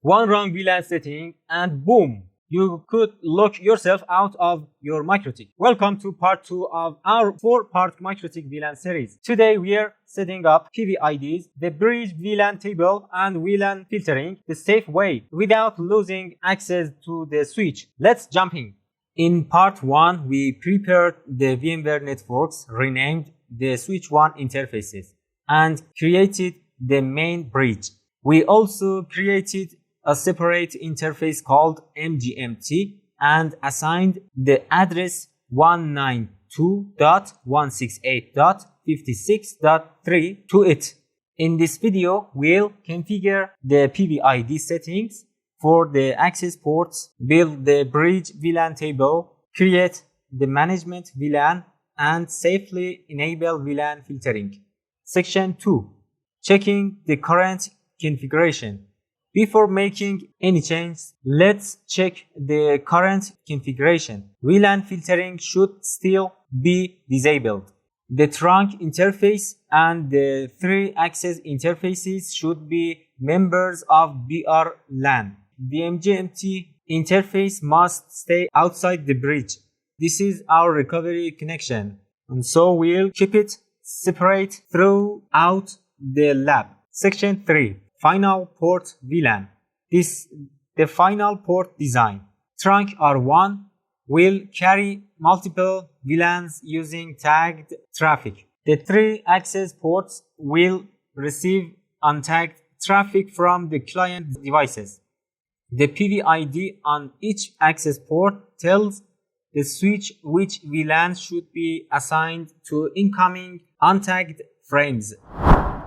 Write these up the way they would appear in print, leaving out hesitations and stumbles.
One wrong VLAN setting and boom, you could lock yourself out of your MikroTik. Welcome to part 2 of our 4-part MikroTik VLAN series. Today we are setting up PVIDs, the Bridge VLAN Table and VLAN Filtering the safe way without losing access to the switch. Let's jump in. In part 1, we prepared the VMware networks, renamed the switch 1 interfaces, and created the main bridge. We also created a separate interface called MGMT and assigned the address 192.168.56.3 to it. In this video, we'll configure the PVID settings for the access ports, build the Bridge VLAN table, create the Management VLAN, and safely enable VLAN filtering. Section 2. Checking the current configuration. Before making any changes, let's check the current configuration. VLAN filtering should still be disabled. The trunk interface and the 3 access interfaces should be members of VLAN. The MGMT interface must stay outside the bridge. This is our recovery connection, and so we'll keep it separate throughout the lab. Section 3. Final port VLAN. The final port design. Trunk R1 will carry multiple VLANs using tagged traffic. The 3 access ports will receive untagged traffic from the client devices. The PVID on each access port tells the switch which VLAN should be assigned to incoming untagged frames.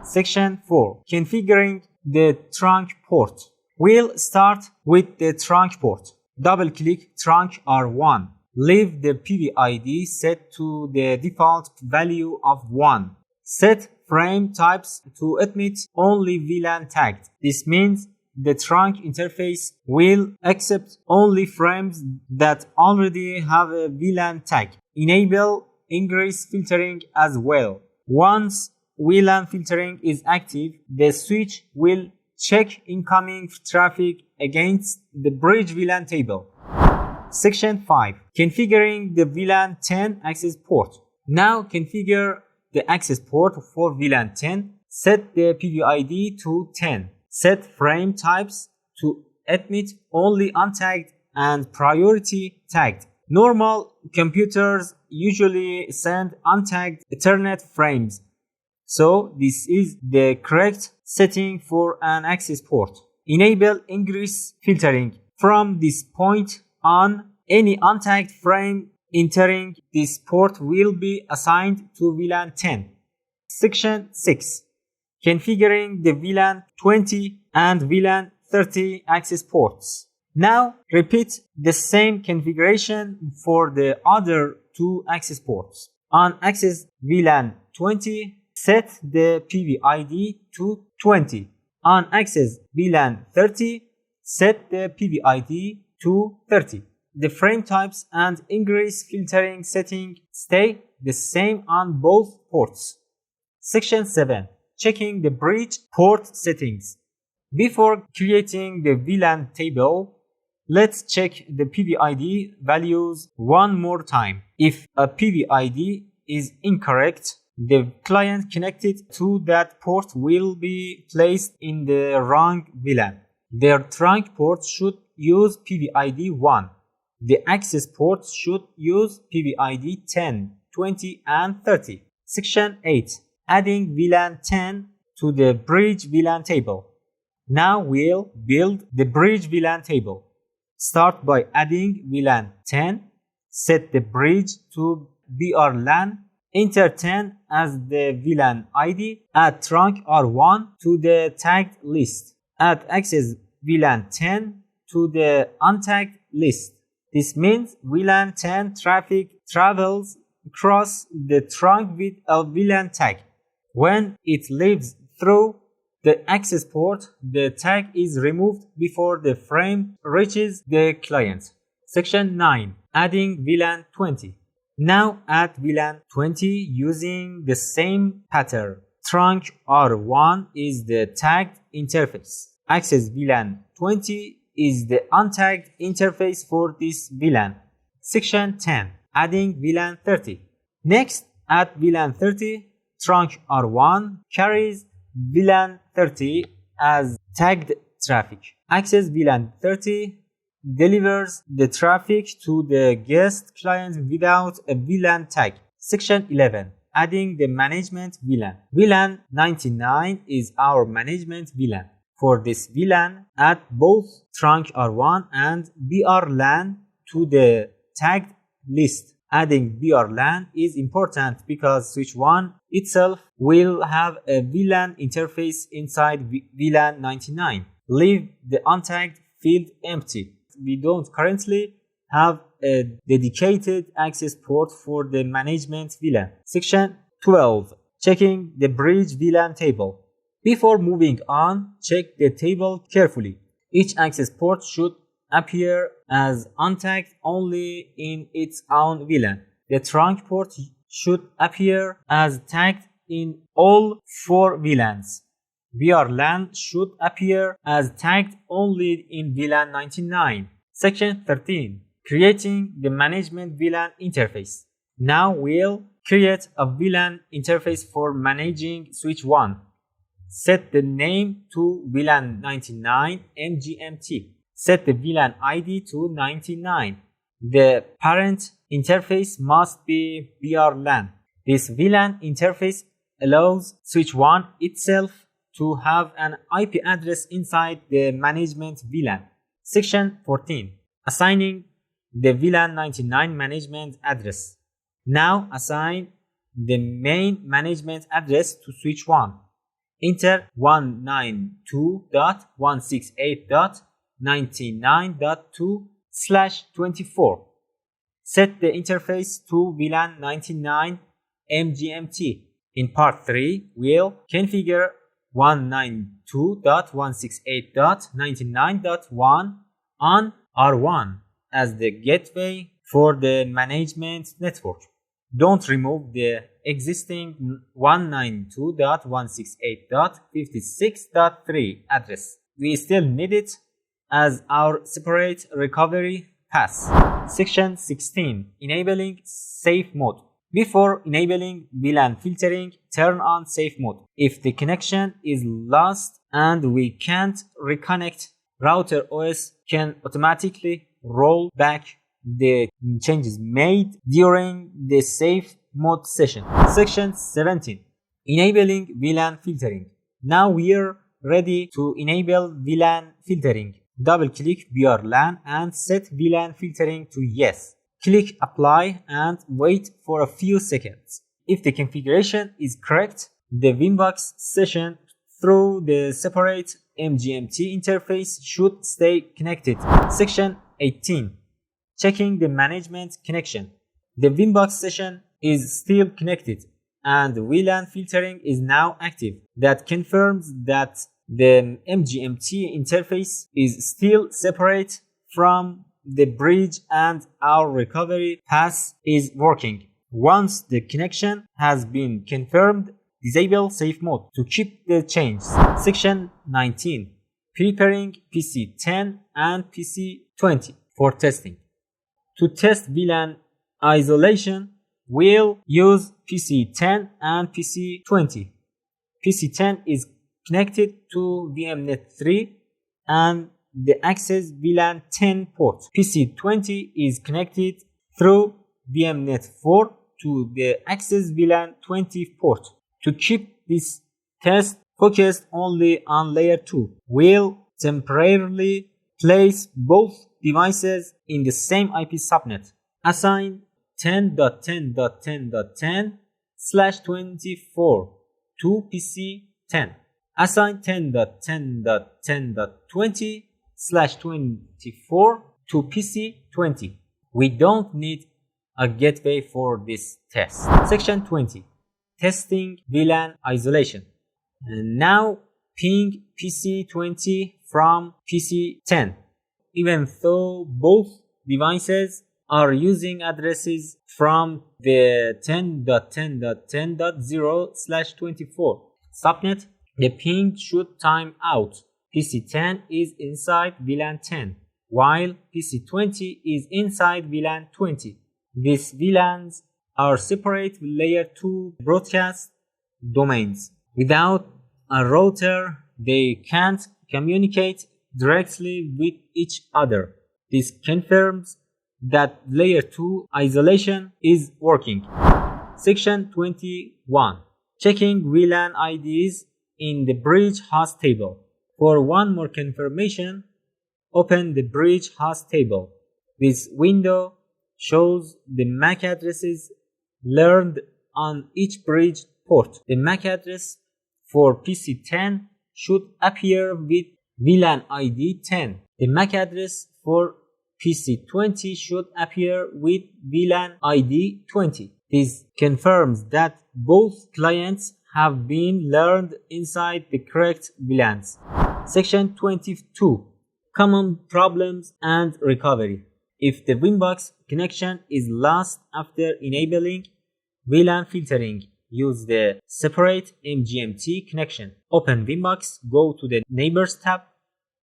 Section 4. Configuring the trunk port. We'll start with the trunk port. Double-click trunk R1. Leave the PVID set to the default value of 1. Set frame types to admit only VLAN tagged. This means the trunk interface will accept only frames that already have a VLAN tag. Enable ingress filtering as well. Once VLAN filtering is active, the switch will check incoming traffic against the Bridge VLAN table. Section 5. Configuring the VLAN 10 access port. Now configure the access port for VLAN 10. Set the PVID to 10. Set frame types to admit only untagged and priority tagged. Normal computers usually send untagged Ethernet frames, so this is the correct setting for an access port. Enable ingress filtering. From this point on, any untagged frame entering this port will be assigned to VLAN 10. Section 6. Configuring the VLAN 20 and VLAN 30 access ports. Now repeat the same configuration for the other 2 access ports. On access VLAN 20, set the PVID to 20. On access VLAN 30, set the PVID to 30. The frame types and ingress filtering setting stay the same on both ports. Section 7. Checking the bridge port settings. Before creating the VLAN table, let's check the PVID values one more time. If a PVID is incorrect, the client connected to that port will be placed in the wrong VLAN. Their trunk port should use PVID 1. The access ports should use PVID 10, 20 and 30. Section 8. Adding VLAN 10 to the Bridge VLAN table. Now we'll build the Bridge VLAN table. Start by adding VLAN 10. Set the bridge to VLAN. Enter 10 as the VLAN ID. Add trunk R1 to the tagged list. Add access VLAN 10 to the untagged list. This means VLAN 10 traffic travels across the trunk with a VLAN tag. When it leaves through the access port, the tag is removed before the frame reaches the client. Section 9. Adding VLAN 20. Now add VLAN 20 using the same pattern. Trunk R1 is the tagged interface. Access VLAN 20 is the untagged interface for this VLAN. Section 10. Adding VLAN 30. Next, add VLAN 30. Trunk R1 carries VLAN 30 as tagged traffic. Access VLAN 30 delivers the traffic to the guest client without a VLAN tag. Section 11. Adding the Management VLAN. VLAN 99 is our Management VLAN. For this VLAN, add both Trunk R1 and VRLAN to the tagged list. Adding VRLAN is important because switch 1 itself will have a VLAN interface inside VLAN 99. Leave the untagged field empty. We don't currently have a dedicated access port for the Management VLAN. Section 12. Checking the Bridge VLAN Table. Before moving on, check the table carefully. Each access port should appear as untagged only in its own VLAN. The trunk port should appear as tagged in all 4 VLANs. VRLAN should appear as tagged only in VLAN 99. Section 13. Creating the Management VLAN interface. Now we'll create a VLAN interface for managing switch 1. Set the name to VLAN 99 MGMT. Set the VLAN ID to 99. The parent interface must be VRLAN. This VLAN interface allows switch 1 itself to have an IP address inside the Management VLAN. Section 14. Assigning the VLAN 99 management address. Now assign the main management address to switch 1. Enter 192.168.99.2/24. Set the interface to VLAN 99 MGMT. In part 3, we'll configure 192.168.99.1 on R1 as the gateway for the management network. Don't remove the existing 192.168.56.3 address. We still need it as our separate recovery path. Section 16. Enabling safe mode. Before enabling VLAN filtering, turn on safe mode. If the connection is lost and we can't reconnect, router OS can automatically roll back the changes made during the safe mode session. Section 17. Enabling VLAN filtering. Now we're ready to enable VLAN filtering. Double-click VRLAN and set VLAN filtering to yes. Click apply and wait for a few seconds. If the configuration is correct, the Winbox session through the separate MGMT interface should stay connected. Section 18. Checking the management connection. The Winbox session is still connected and VLAN filtering is now active. That confirms that the MGMT interface is still separate from the bridge and our recovery path is working. Once the connection has been confirmed, disable safe mode to keep the changes. Section 19. Preparing PC 10 and PC 20 for testing. To test VLAN isolation, we'll use PC 10 and PC 20. PC 10 is connected to VMnet 3 and the access VLAN 10 port. PC 20 is connected through VMnet 4 to the access VLAN 20 port. To keep this test focused only on layer 2, we'll temporarily place both devices in the same IP subnet. Assign 10.10.10.10/24 to PC 10. Assign 10.10.10.20/24 to PC 20. We don't need a gateway for this test. Section 20. Testing VLAN isolation. And now ping PC 20 from PC 10. Even though both devices are using addresses from the 10.10.10.0/24 subnet, the ping should time out. PC10 is inside VLAN 10, while PC20 is inside VLAN 20. These VLANs are separate layer 2 broadcast domains. Without a router, they can't communicate directly with each other. This confirms that layer 2 isolation is working. Section 21. Checking VLAN IDs in the Bridge host table. For one more confirmation, open the Bridge host table. This window shows the MAC addresses learned on each bridge port. The MAC address for PC10 should appear with VLAN ID 10. The MAC address for PC20 should appear with VLAN ID 20. This confirms that both clients have been learned inside the correct VLANs. Section 22. Common problems and recovery. If the Winbox connection is lost after enabling VLAN filtering, use the separate MGMT connection. Open Winbox, go to the Neighbors tab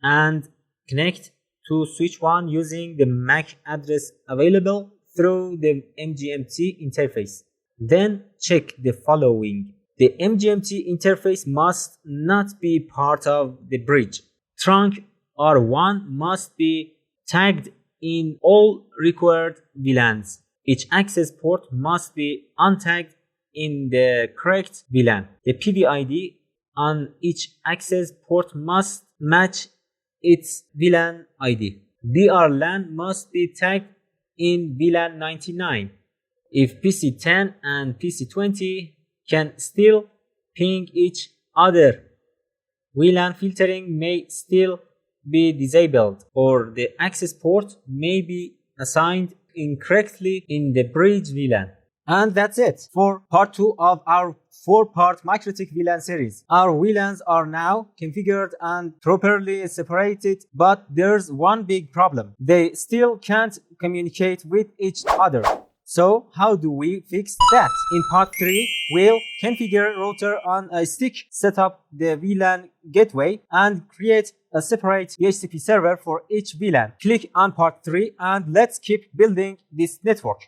and connect to switch 1 using the MAC address available through the MGMT interface. Then check the following. The MGMT interface must not be part of the bridge. Trunk R1 must be tagged in all required VLANs. Each access port must be untagged in the correct VLAN. The PVID on each access port must match its VLAN ID. VRLAN must be tagged in VLAN 99. If PC10 and PC20 can still ping each other, VLAN filtering may still be disabled, or the access port may be assigned incorrectly in the Bridge VLAN. And that's it for part 2 of our 4-part MikroTik VLAN series. Our VLANs are now configured and properly separated, but there's one big problem. They still can't communicate with each other. So how do we fix that? In part 3, we'll configure router on a stick, set up the VLAN gateway, and create a separate DHCP server for each VLAN. Click on part 3 and let's keep building this network.